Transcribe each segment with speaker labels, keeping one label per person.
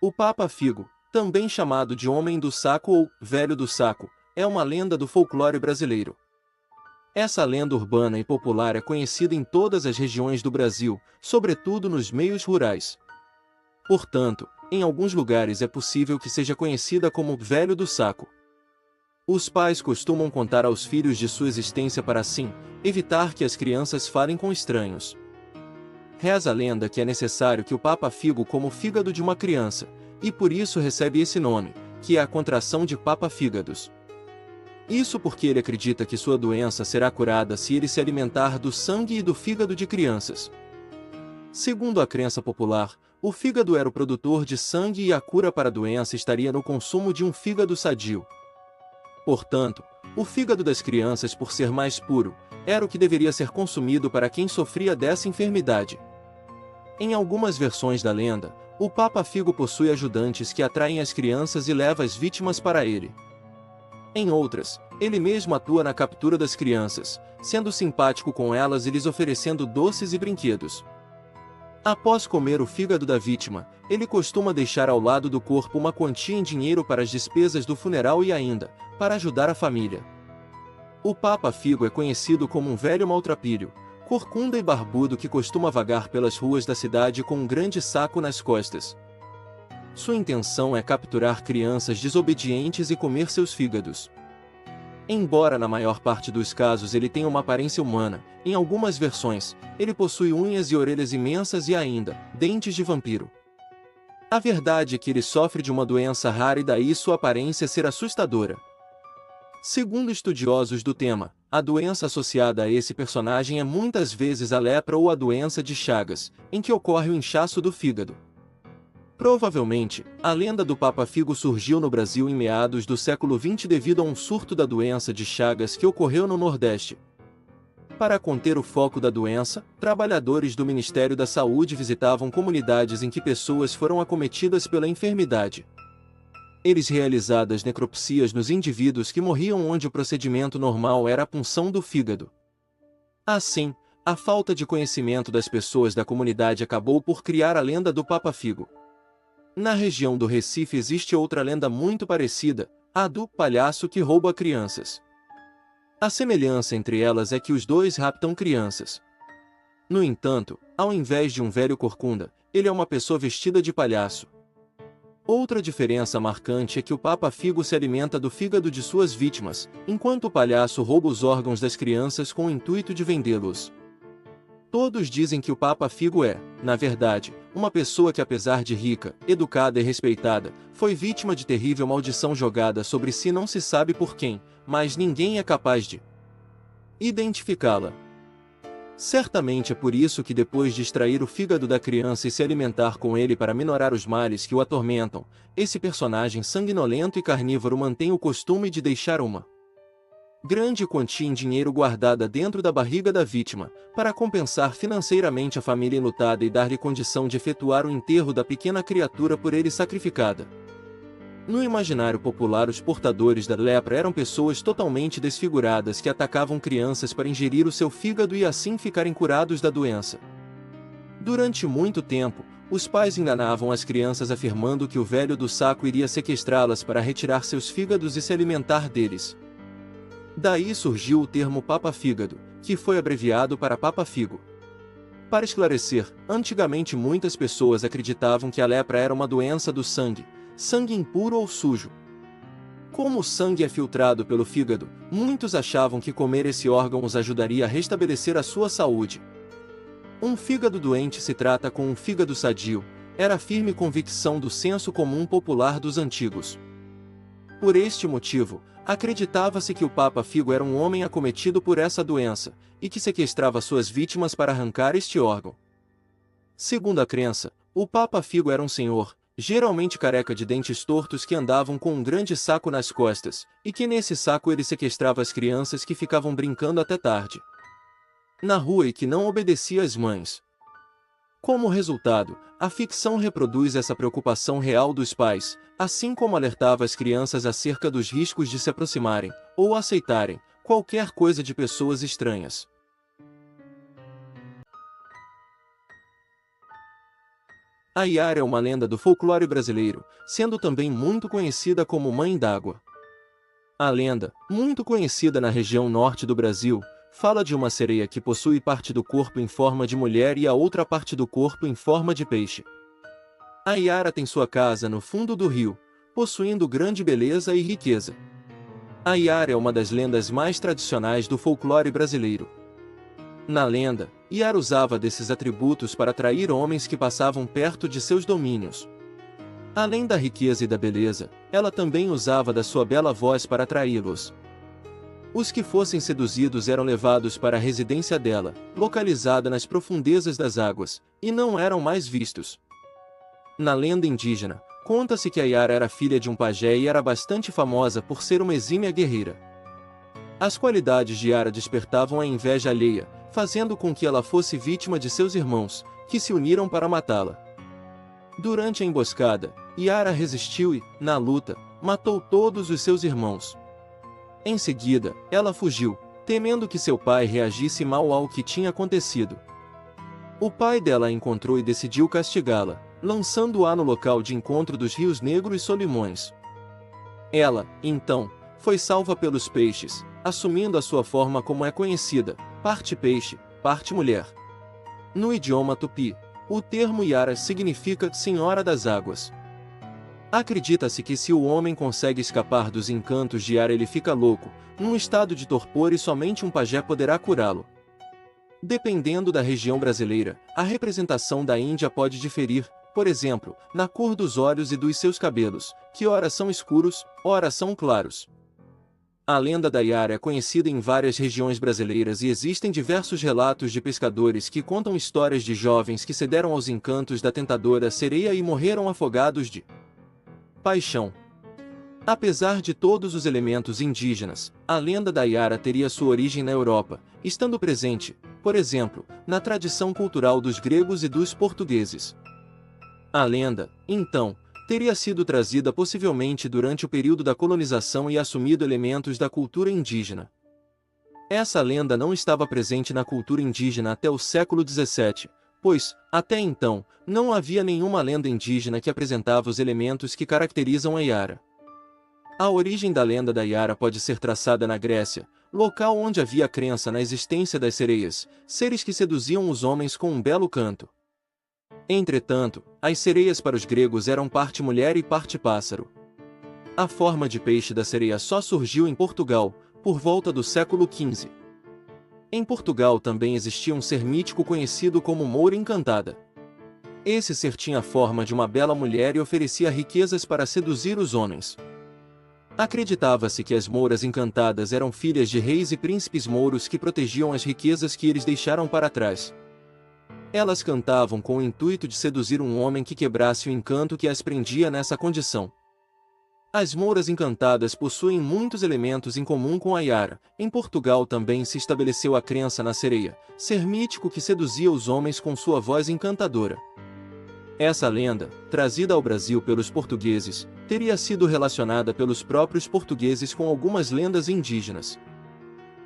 Speaker 1: O Papa Figo, também chamado de Homem do Saco ou Velho do Saco, é uma lenda do folclore brasileiro. Essa lenda urbana e popular é conhecida em todas as regiões do Brasil, sobretudo nos meios rurais. Portanto, em alguns lugares é possível que seja conhecida como Velho do Saco. Os pais costumam contar aos filhos de sua existência para assim evitar que as crianças falem com estranhos. Reza a lenda que é necessário que o Papa Figo coma o fígado de uma criança, e por isso recebe esse nome, que é a contração de Papa Fígados. Isso porque ele acredita que sua doença será curada se ele se alimentar do sangue e do fígado de crianças. Segundo a crença popular, o fígado era o produtor de sangue e a cura para a doença estaria no consumo de um fígado sadio. Portanto, o fígado das crianças, por ser mais puro, era o que deveria ser consumido para quem sofria dessa enfermidade. Em algumas versões da lenda, o Papa Figo possui ajudantes que atraem as crianças e leva as vítimas para ele. Em outras, ele mesmo atua na captura das crianças, sendo simpático com elas e lhes oferecendo doces e brinquedos. Após comer o fígado da vítima, ele costuma deixar ao lado do corpo uma quantia em dinheiro para as despesas do funeral e ainda, para ajudar a família. O Papa Figo é conhecido como um velho maltrapilho, corcunda e barbudo que costuma vagar pelas ruas da cidade com um grande saco nas costas. Sua intenção é capturar crianças desobedientes e comer seus fígados. Embora na maior parte dos casos ele tenha uma aparência humana, em algumas versões, ele possui unhas e orelhas imensas e ainda, dentes de vampiro. A verdade é que ele sofre de uma doença rara e daí sua aparência ser assustadora. Segundo estudiosos do tema, a doença associada a esse personagem é muitas vezes a lepra ou a doença de Chagas, em que ocorre o inchaço do fígado. Provavelmente, a lenda do Papa Figo surgiu no Brasil em meados do século XX devido a um surto da doença de Chagas que ocorreu no Nordeste. Para conter o foco da doença, trabalhadores do Ministério da Saúde visitavam comunidades em que pessoas foram acometidas pela enfermidade. Eles realizavam necropsias nos indivíduos que morriam onde o procedimento normal era a punção do fígado. Assim, a falta de conhecimento das pessoas da comunidade acabou por criar a lenda do Papa Figo. Na região do Recife existe outra lenda muito parecida, a do palhaço que rouba crianças. A semelhança entre elas é que os dois raptam crianças. No entanto, ao invés de um velho corcunda, ele é uma pessoa vestida de palhaço. Outra diferença marcante é que o Papa Figo se alimenta do fígado de suas vítimas, enquanto o palhaço rouba os órgãos das crianças com o intuito de vendê-los. Todos dizem que o Papa Figo é, na verdade, uma pessoa que apesar de rica, educada e respeitada, foi vítima de terrível maldição jogada sobre si não se sabe por quem, mas ninguém é capaz de identificá-la. Certamente é por isso que depois de extrair o fígado da criança e se alimentar com ele para minorar os males que o atormentam, esse personagem sanguinolento e carnívoro mantém o costume de deixar uma grande quantia em dinheiro guardada dentro da barriga da vítima, para compensar financeiramente a família enlutada e dar-lhe condição de efetuar o enterro da pequena criatura por ele sacrificada. No imaginário popular, os portadores da lepra eram pessoas totalmente desfiguradas que atacavam crianças para ingerir o seu fígado e assim ficarem curados da doença. Durante muito tempo, os pais enganavam as crianças afirmando que o velho do saco iria sequestrá-las para retirar seus fígados e se alimentar deles. Daí surgiu o termo Papa Fígado, que foi abreviado para Papa Figo. Para esclarecer, antigamente muitas pessoas acreditavam que a lepra era uma doença do sangue, sangue impuro ou sujo. Como o sangue é filtrado pelo fígado, muitos achavam que comer esse órgão os ajudaria a restabelecer a sua saúde. Um fígado doente se trata com um fígado sadio, era a firme convicção do senso comum popular dos antigos. Por este motivo, acreditava-se que o Papa Figo era um homem acometido por essa doença, e que sequestrava suas vítimas para arrancar este órgão. Segundo a crença, o Papa Figo era um senhor, geralmente careca de dentes tortos que andavam com um grande saco nas costas, e que nesse saco ele sequestrava as crianças que ficavam brincando até tarde na rua e que não obedecia às mães. Como resultado, a ficção reproduz essa preocupação real dos pais, assim como alertava as crianças acerca dos riscos de se aproximarem, ou aceitarem, qualquer coisa de pessoas estranhas. A Iara é uma lenda do folclore brasileiro, sendo também muito conhecida como Mãe d'Água. A lenda, muito conhecida na região norte do Brasil, fala de uma sereia que possui parte do corpo em forma de mulher e a outra parte do corpo em forma de peixe. A Iara tem sua casa no fundo do rio, possuindo grande beleza e riqueza. A Iara é uma das lendas mais tradicionais do folclore brasileiro. Na lenda, Iara usava desses atributos para atrair homens que passavam perto de seus domínios. Além da riqueza e da beleza, ela também usava da sua bela voz para atraí-los. Os que fossem seduzidos eram levados para a residência dela, localizada nas profundezas das águas, e não eram mais vistos. Na lenda indígena, conta-se que a Iara era filha de um pajé e era bastante famosa por ser uma exímia guerreira. As qualidades de Iara despertavam a inveja alheia, fazendo com que ela fosse vítima de seus irmãos, que se uniram para matá-la. Durante a emboscada, Iara resistiu e, na luta, matou todos os seus irmãos. Em seguida, ela fugiu, temendo que seu pai reagisse mal ao que tinha acontecido. O pai dela a encontrou e decidiu castigá-la, lançando-a no local de encontro dos rios Negro e Solimões. Ela, então, foi salva pelos peixes, assumindo a sua forma como é conhecida, parte peixe, parte mulher. No idioma tupi, o termo Iara significa Senhora das Águas. Acredita-se que se o homem consegue escapar dos encantos de Iara ele fica louco, num estado de torpor e somente um pajé poderá curá-lo. Dependendo da região brasileira, a representação da Índia pode diferir, por exemplo, na cor dos olhos e dos seus cabelos, que ora são escuros, ora são claros. A lenda da Iara é conhecida em várias regiões brasileiras e existem diversos relatos de pescadores que contam histórias de jovens que cederam aos encantos da tentadora sereia e morreram afogados de paixão. Apesar de todos os elementos indígenas, a lenda da Iara teria sua origem na Europa, estando presente, por exemplo, na tradição cultural dos gregos e dos portugueses. A lenda, então, teria sido trazida possivelmente durante o período da colonização e assumido elementos da cultura indígena. Essa lenda não estava presente na cultura indígena até o século XVII, pois, até então, não havia nenhuma lenda indígena que apresentava os elementos que caracterizam a Iara. A origem da lenda da Iara pode ser traçada na Grécia, local onde havia crença na existência das sereias, seres que seduziam os homens com um belo canto. Entretanto, as sereias para os gregos eram parte mulher e parte pássaro. A forma de peixe da sereia só surgiu em Portugal, por volta do século XV. Em Portugal também existia um ser mítico conhecido como Moura Encantada. Esse ser tinha a forma de uma bela mulher e oferecia riquezas para seduzir os homens. Acreditava-se que as mouras encantadas eram filhas de reis e príncipes mouros que protegiam as riquezas que eles deixaram para trás. Elas cantavam com o intuito de seduzir um homem que quebrasse o encanto que as prendia nessa condição. As mouras encantadas possuem muitos elementos em comum com a Iara. Em Portugal também se estabeleceu a crença na sereia, ser mítico que seduzia os homens com sua voz encantadora. Essa lenda, trazida ao Brasil pelos portugueses, teria sido relacionada pelos próprios portugueses com algumas lendas indígenas.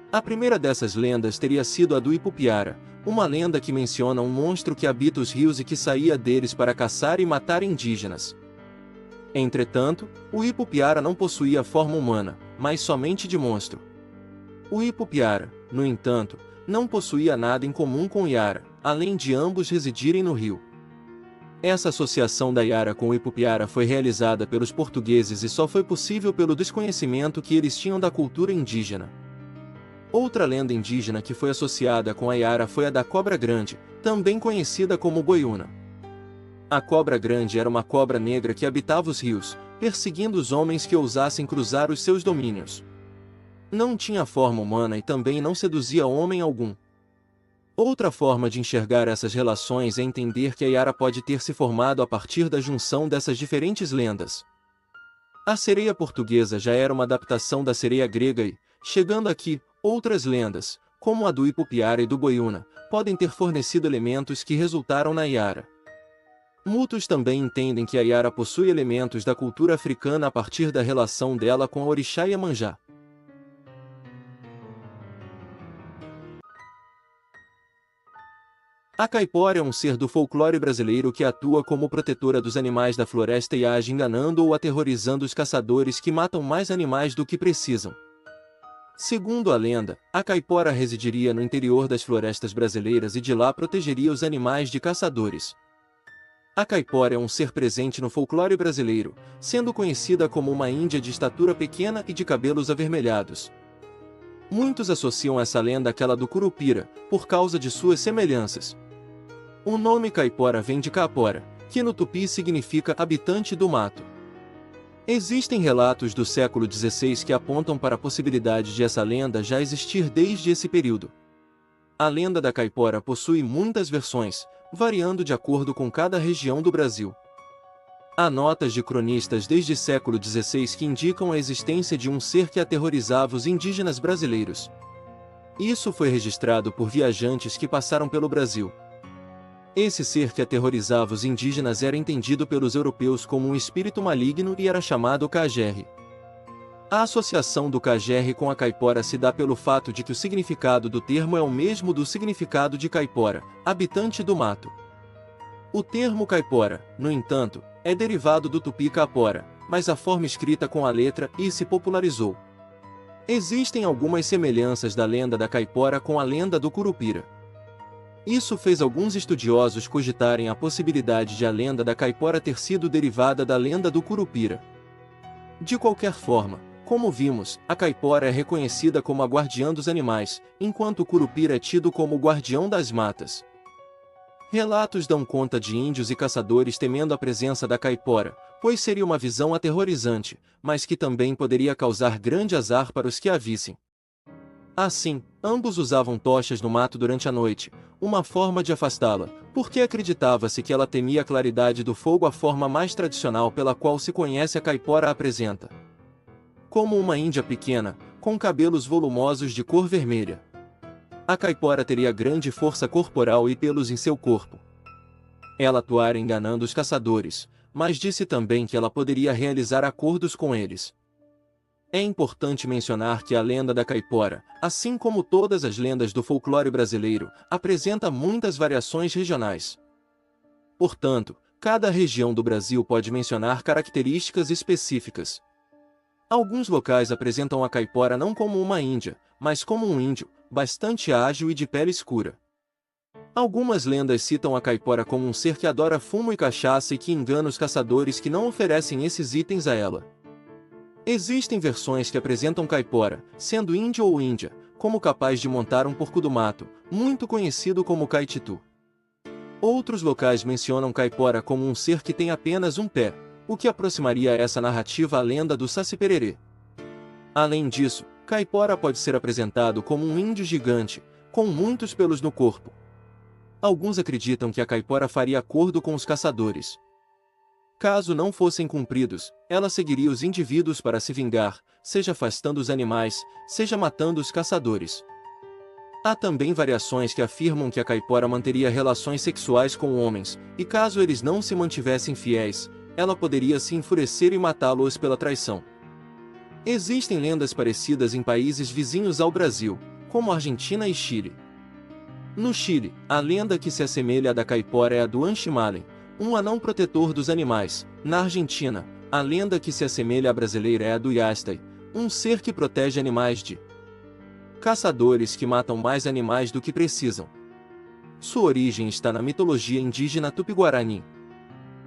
Speaker 1: A primeira dessas lendas teria sido a do Ipupiara, uma lenda que menciona um monstro que habita os rios e que saía deles para caçar e matar indígenas. Entretanto, o Ipupiara não possuía forma humana, mas somente de monstro. O Ipupiara, no entanto, não possuía nada em comum com Iara, além de ambos residirem no rio. Essa associação da Iara com o Ipupiara foi realizada pelos portugueses e só foi possível pelo desconhecimento que eles tinham da cultura indígena. Outra lenda indígena que foi associada com a Iara foi a da Cobra Grande, também conhecida como Boiúna. A Cobra Grande era uma cobra negra que habitava os rios, perseguindo os homens que ousassem cruzar os seus domínios. Não tinha forma humana e também não seduzia homem algum. Outra forma de enxergar essas relações é entender que a Iara pode ter se formado a partir da junção dessas diferentes lendas. A sereia portuguesa já era uma adaptação da sereia grega e, chegando aqui, outras lendas, como a do Ipupiara e do Boiúna, podem ter fornecido elementos que resultaram na Iara. Muitos também entendem que a Iara possui elementos da cultura africana a partir da relação dela com a orixá Iemanjá. A caipora é um ser do folclore brasileiro que atua como protetora dos animais da floresta e age enganando ou aterrorizando os caçadores que matam mais animais do que precisam. Segundo a lenda, a caipora residiria no interior das florestas brasileiras e de lá protegeria os animais de caçadores. A caipora é um ser presente no folclore brasileiro, sendo conhecida como uma índia de estatura pequena e de cabelos avermelhados. Muitos associam essa lenda àquela do Curupira, por causa de suas semelhanças. O nome caipora vem de caapora, que no tupi significa habitante do mato. Existem relatos do século XVI que apontam para a possibilidade de essa lenda já existir desde esse período. A lenda da caipora possui muitas versões, variando de acordo com cada região do Brasil. Há notas de cronistas desde o século XVI que indicam a existência de um ser que aterrorizava os indígenas brasileiros. Isso foi registrado por viajantes que passaram pelo Brasil. Esse ser que aterrorizava os indígenas era entendido pelos europeus como um espírito maligno e era chamado Cajerre. A associação do Cajerre com a caipora se dá pelo fato de que o significado do termo é o mesmo do significado de caipora, habitante do mato. O termo caipora, no entanto, é derivado do tupi capora, mas a forma escrita com a letra I se popularizou. Existem algumas semelhanças da lenda da caipora com a lenda do Curupira. Isso fez alguns estudiosos cogitarem a possibilidade de a lenda da caipora ter sido derivada da lenda do Curupira. De qualquer forma, como vimos, a caipora é reconhecida como a guardiã dos animais, enquanto o Curupira é tido como o guardião das matas. Relatos dão conta de índios e caçadores temendo a presença da caipora, pois seria uma visão aterrorizante, mas que também poderia causar grande azar para os que a vissem. Assim, ambos usavam tochas no mato durante a noite, uma forma de afastá-la, porque acreditava-se que ela temia a claridade do fogo, a forma mais tradicional pela qual se conhece a caipora apresenta. Como uma índia pequena, com cabelos volumosos de cor vermelha. A caipora teria grande força corporal e pelos em seu corpo. Ela atuara enganando os caçadores, mas disse também que ela poderia realizar acordos com eles. É importante mencionar que a lenda da caipora, assim como todas as lendas do folclore brasileiro, apresenta muitas variações regionais. Portanto, cada região do Brasil pode mencionar características específicas. Alguns locais apresentam a caipora não como uma índia, mas como um índio, bastante ágil e de pele escura. Algumas lendas citam a caipora como um ser que adora fumo e cachaça e que engana os caçadores que não oferecem esses itens a ela. Existem versões que apresentam caipora, sendo índio ou índia, como capaz de montar um porco do mato, muito conhecido como caititu. Outros locais mencionam caipora como um ser que tem apenas um pé, o que aproximaria essa narrativa à lenda do Saci-Pererê. Além disso, caipora pode ser apresentado como um índio gigante, com muitos pelos no corpo. Alguns acreditam que a caipora faria acordo com os caçadores. Caso não fossem cumpridos, ela seguiria os indivíduos para se vingar, seja afastando os animais, seja matando os caçadores. Há também variações que afirmam que a caipora manteria relações sexuais com homens, e caso eles não se mantivessem fiéis, ela poderia se enfurecer e matá-los pela traição. Existem lendas parecidas em países vizinhos ao Brasil, como Argentina e Chile. No Chile, a lenda que se assemelha à da caipora é a do Anchimalen, um anão protetor dos animais. Na Argentina, a lenda que se assemelha à brasileira é a do Yastay, um ser que protege animais de caçadores que matam mais animais do que precisam. Sua origem está na mitologia indígena tupi-guarani.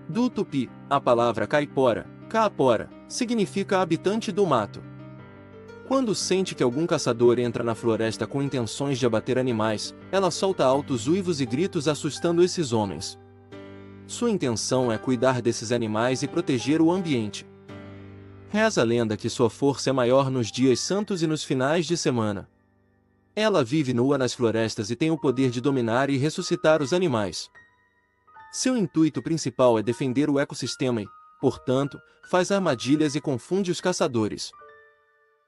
Speaker 1: Do tupi, a palavra caipora, caapora, significa habitante do mato. Quando sente que algum caçador entra na floresta com intenções de abater animais, ela solta altos uivos e gritos assustando esses homens. Sua intenção é cuidar desses animais e proteger o ambiente. Reza a lenda que sua força é maior nos dias santos e nos finais de semana. Ela vive nua nas florestas e tem o poder de dominar e ressuscitar os animais. Seu intuito principal é defender o ecossistema e, portanto, faz armadilhas e confunde os caçadores.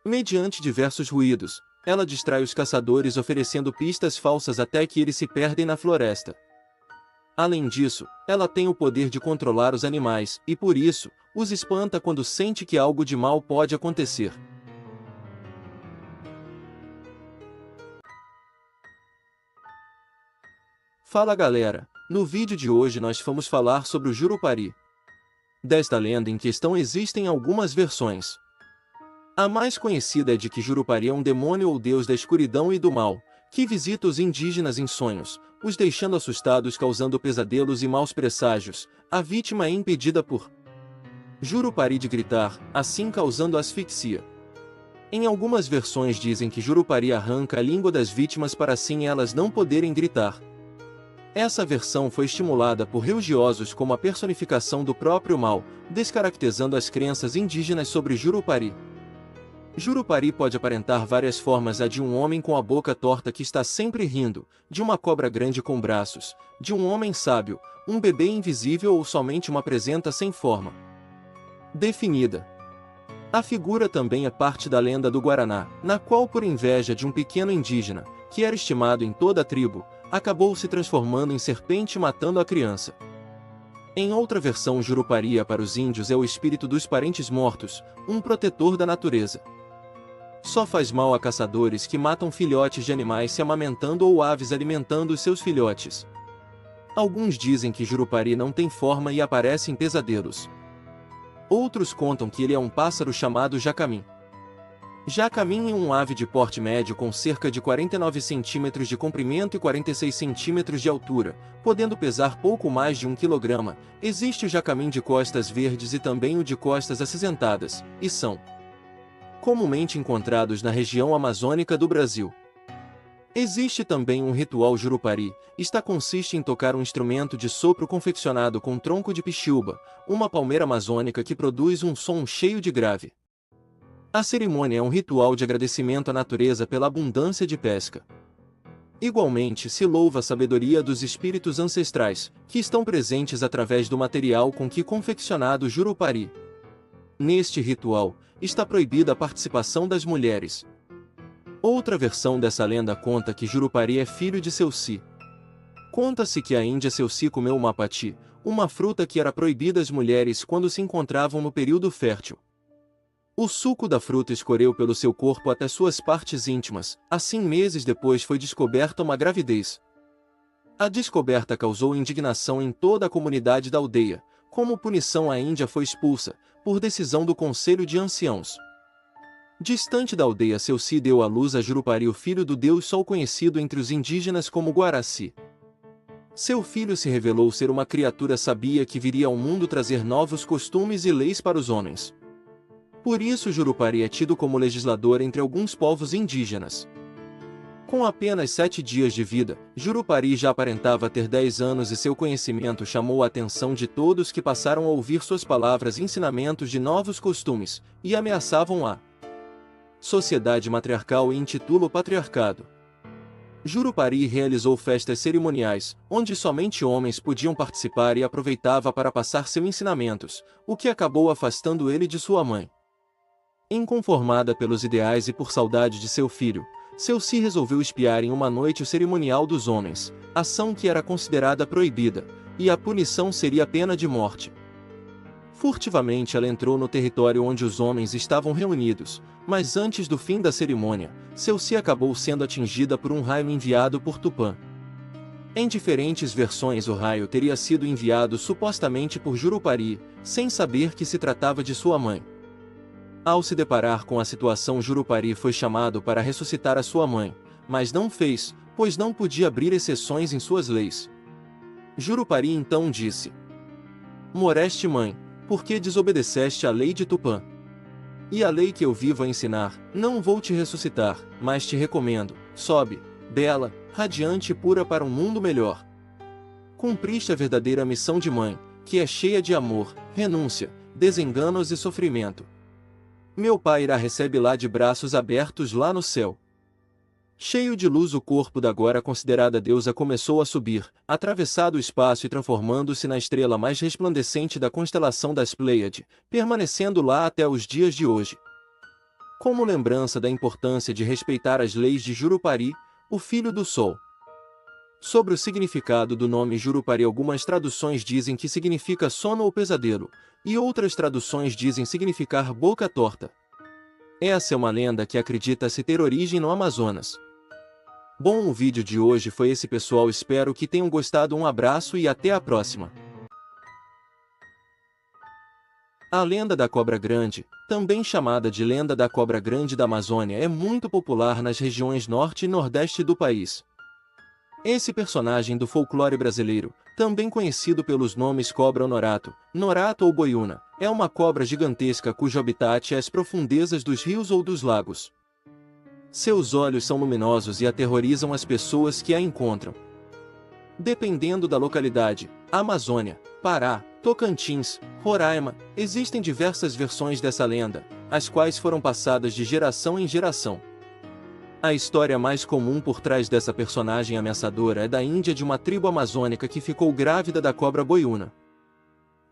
Speaker 1: Mediante diversos ruídos, ela distrai os caçadores oferecendo pistas falsas até que eles se perdem na floresta. Além disso, ela tem o poder de controlar os animais e, por isso, os espanta quando sente que algo de mal pode acontecer. Fala galera, no vídeo de hoje nós vamos falar sobre o Jurupari. Desta lenda em questão existem algumas versões. A mais conhecida é de que Jurupari é um demônio ou deus da escuridão e do mal, que visita os indígenas em sonhos, os deixando assustados causando pesadelos e maus presságios. A vítima é impedida por Jurupari de gritar, assim causando asfixia. Em algumas versões dizem que Jurupari arranca a língua das vítimas para assim elas não poderem gritar. Essa versão foi estimulada por religiosos como a personificação do próprio mal, descaracterizando as crenças indígenas sobre Jurupari. Jurupari pode aparentar várias formas: a de um homem com a boca torta que está sempre rindo, de uma cobra grande com braços, de um homem sábio, um bebê invisível ou somente uma presenta sem forma definida. A figura também é parte da lenda do Guaraná, na qual, por inveja de um pequeno indígena, que era estimado em toda a tribo, acabou se transformando em serpente matando a criança. Em outra versão, Jurupari para os índios é o espírito dos parentes mortos, um protetor da natureza. Só faz mal a caçadores que matam filhotes de animais se amamentando ou aves alimentando os seus filhotes. Alguns dizem que Jurupari não tem forma e aparece em pesadelos. Outros contam que ele é um pássaro chamado jacamim. Jacamim é um ave de porte médio com cerca de 49 centímetros de comprimento e 46 centímetros de altura, podendo pesar pouco mais de 1 kg. Existe o jacamim de costas verdes e também o de costas acinzentadas, e são comumente encontrados na região amazônica do Brasil. Existe também um ritual Jurupari, consiste em tocar um instrumento de sopro confeccionado com tronco de pixiúba, uma palmeira amazônica que produz um som cheio de grave. A cerimônia é um ritual de agradecimento à natureza pela abundância de pesca. Igualmente se louva a sabedoria dos espíritos ancestrais, que estão presentes através do material com que confeccionado o Jurupari. Neste ritual, está proibida a participação das mulheres. Outra versão dessa lenda conta que Jurupari é filho de Seuci. Conta-se que a Índia Seuci comeu uma pati, uma fruta que era proibida às mulheres quando se encontravam no período fértil. O suco da fruta escorreu pelo seu corpo até suas partes íntimas, assim meses depois foi descoberta uma gravidez. A descoberta causou indignação em toda a comunidade da aldeia. Como punição, a Índia foi expulsa, por decisão do Conselho de Anciãos. Distante da aldeia, Seuci deu à luz a Jurupari, o filho do deus Sol, conhecido entre os indígenas como Guaraci. Seu filho se revelou ser uma criatura sábia que viria ao mundo trazer novos costumes e leis para os homens. Por isso Jurupari é tido como legislador entre alguns povos indígenas. Com apenas 7 dias de vida, Jurupari já aparentava ter 10 anos e seu conhecimento chamou a atenção de todos, que passaram a ouvir suas palavras e ensinamentos de novos costumes, e ameaçavam a sociedade matriarcal e intitula o patriarcado. Jurupari realizou festas cerimoniais, onde somente homens podiam participar, e aproveitava para passar seus ensinamentos, o que acabou afastando ele de sua mãe. Inconformada pelos ideais e por saudade de seu filho, Seuci resolveu espiar em uma noite o cerimonial dos homens, ação que era considerada proibida, e a punição seria a pena de morte. Furtivamente ela entrou no território onde os homens estavam reunidos, mas antes do fim da cerimônia, Seuci acabou sendo atingida por um raio enviado por Tupã. Em diferentes versões o raio teria sido enviado supostamente por Jurupari, sem saber que se tratava de sua mãe. Ao se deparar com a situação, Jurupari foi chamado para ressuscitar a sua mãe, mas não fez, pois não podia abrir exceções em suas leis. Jurupari então disse: "Moreste, mãe, por que desobedeceste à lei de Tupã? E a lei que eu vivo a ensinar, não vou te ressuscitar, mas te recomendo, sobe, bela, radiante e pura para um mundo melhor. Cumpriste a verdadeira missão de mãe, que é cheia de amor, renúncia, desenganos e sofrimento. Meu pai irá recebe lá de braços abertos lá no céu." Cheio de luz, o corpo da agora considerada deusa começou a subir, atravessado o espaço e transformando-se na estrela mais resplandecente da constelação das Pleiade, permanecendo lá até os dias de hoje. Como lembrança da importância de respeitar as leis de Jurupari, o filho do Sol. Sobre o significado do nome Jurupari, algumas traduções dizem que significa sono ou pesadelo, e outras traduções dizem significar boca torta. Essa é uma lenda que acredita-se ter origem no Amazonas. Bom, o vídeo de hoje foi esse, pessoal, espero que tenham gostado. Um abraço e até a próxima. A lenda da cobra grande, também chamada de lenda da cobra grande da Amazônia, é muito popular nas regiões norte e nordeste do país. Esse personagem do folclore brasileiro, também conhecido pelos nomes cobra honorato, norato ou boiúna, é uma cobra gigantesca cujo habitat é as profundezas dos rios ou dos lagos. Seus olhos são luminosos e aterrorizam as pessoas que a encontram. Dependendo da localidade, Amazônia, Pará, Tocantins, Roraima, existem diversas versões dessa lenda, as quais foram passadas de geração em geração. A história mais comum por trás dessa personagem ameaçadora é da Índia, de uma tribo amazônica que ficou grávida da cobra boiúna.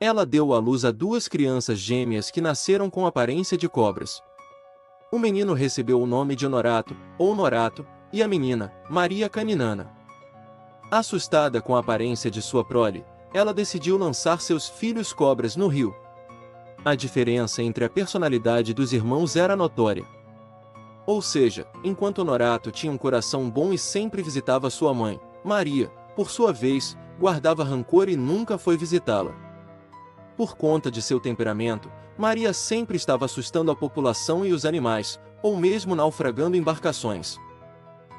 Speaker 1: Ela deu à luz a 2 crianças gêmeas que nasceram com aparência de cobras. O menino recebeu o nome de Honorato, ou Norato, e a menina, Maria Caninana. Assustada com a aparência de sua prole, ela decidiu lançar seus filhos cobras no rio. A diferença entre a personalidade dos irmãos era notória. Ou seja, enquanto Honorato tinha um coração bom e sempre visitava sua mãe, Maria, por sua vez, guardava rancor e nunca foi visitá-la. Por conta de seu temperamento, Maria sempre estava assustando a população e os animais, ou mesmo naufragando embarcações.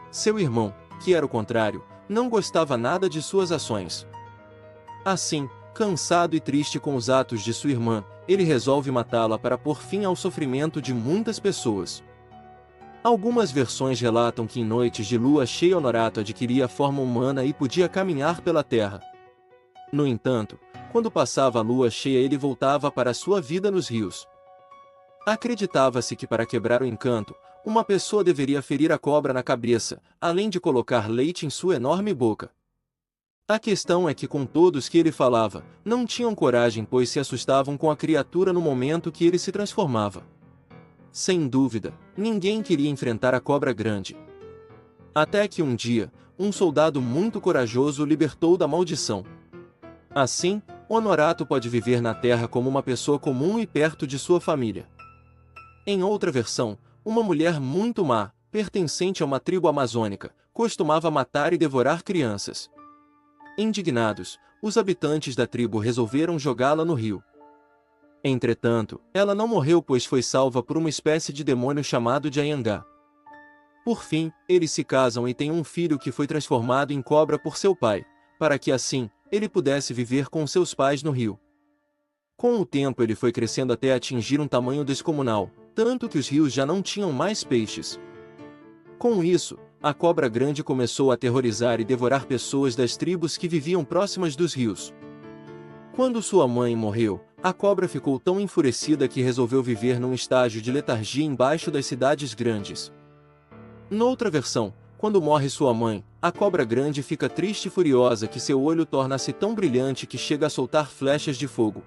Speaker 1: Seu irmão, que era o contrário, não gostava nada de suas ações. Assim, cansado e triste com os atos de sua irmã, ele resolve matá-la para pôr fim ao sofrimento de muitas pessoas. Algumas versões relatam que em noites de lua cheia Honorato adquiria a forma humana e podia caminhar pela terra. No entanto, quando passava a lua cheia ele voltava para sua vida nos rios. Acreditava-se que para quebrar o encanto, uma pessoa deveria ferir a cobra na cabeça, além de colocar leite em sua enorme boca. A questão é que com todos que ele falava, não tinham coragem, pois se assustavam com a criatura no momento que ele se transformava. Sem dúvida, ninguém queria enfrentar a cobra grande. Até que um dia, um soldado muito corajoso o libertou da maldição. Assim, Honorato pode viver na terra como uma pessoa comum e perto de sua família. Em outra versão, uma mulher muito má, pertencente a uma tribo amazônica, costumava matar e devorar crianças. Indignados, os habitantes da tribo resolveram jogá-la no rio. Entretanto, ela não morreu, pois foi salva por uma espécie de demônio chamado de Anhangá. Por fim, eles se casam e têm um filho que foi transformado em cobra por seu pai, para que assim, ele pudesse viver com seus pais no rio. Com o tempo ele foi crescendo até atingir um tamanho descomunal, tanto que os rios já não tinham mais peixes. Com isso, a cobra grande começou a aterrorizar e devorar pessoas das tribos que viviam próximas dos rios. Quando sua mãe morreu, a cobra ficou tão enfurecida que resolveu viver num estágio de letargia embaixo das cidades grandes. Noutra versão, quando morre sua mãe, a cobra grande fica triste e furiosa que seu olho torna-se tão brilhante que chega a soltar flechas de fogo.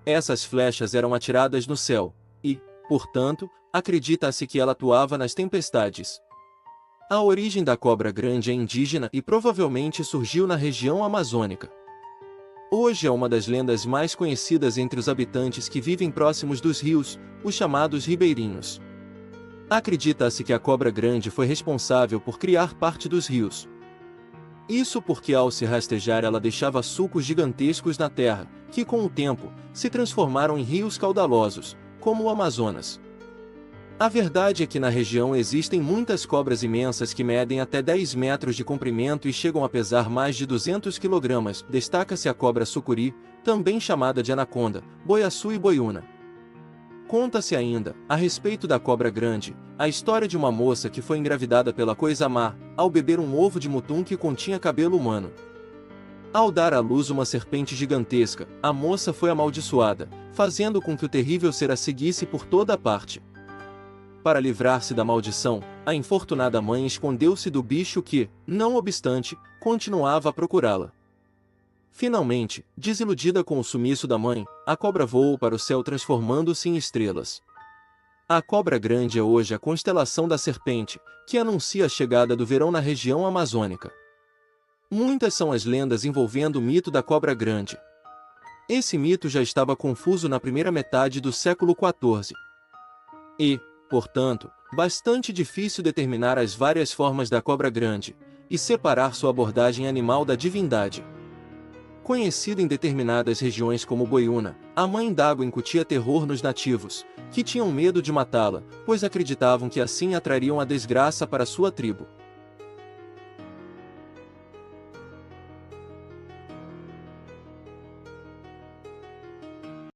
Speaker 1: Essas flechas eram atiradas no céu, e, portanto, acredita-se que ela atuava nas tempestades. A origem da cobra grande é indígena e provavelmente surgiu na região amazônica. Hoje é uma das lendas mais conhecidas entre os habitantes que vivem próximos dos rios, os chamados ribeirinhos. Acredita-se que a cobra grande foi responsável por criar parte dos rios. Isso porque ao se rastejar ela deixava sulcos gigantescos na terra, que com o tempo, se transformaram em rios caudalosos, como o Amazonas. A verdade é que na região existem muitas cobras imensas que medem até 10 metros de comprimento e chegam a pesar mais de 200 kg. Destaca-se a cobra sucuri, também chamada de anaconda, boiaçu e boiúna. Conta-se ainda, a respeito da cobra grande, a história de uma moça que foi engravidada pela coisa má, ao beber um ovo de mutum que continha cabelo humano. Ao dar à luz uma serpente gigantesca, a moça foi amaldiçoada, fazendo com que o terrível ser a seguisse por toda a parte. Para livrar-se da maldição, a infortunada mãe escondeu-se do bicho que, não obstante, continuava a procurá-la. Finalmente, desiludida com o sumiço da mãe, a cobra voou para o céu transformando-se em estrelas. A cobra grande é hoje a constelação da serpente, que anuncia a chegada do verão na região amazônica. Muitas são as lendas envolvendo o mito da cobra grande. Esse mito já estava confuso na primeira metade do século XIV. E, portanto, bastante difícil determinar as várias formas da cobra grande e separar sua abordagem animal da divindade. Conhecida em determinadas regiões como Boiúna, a mãe d'água incutia terror nos nativos, que tinham medo de matá-la, pois acreditavam que assim atrariam a desgraça para sua tribo.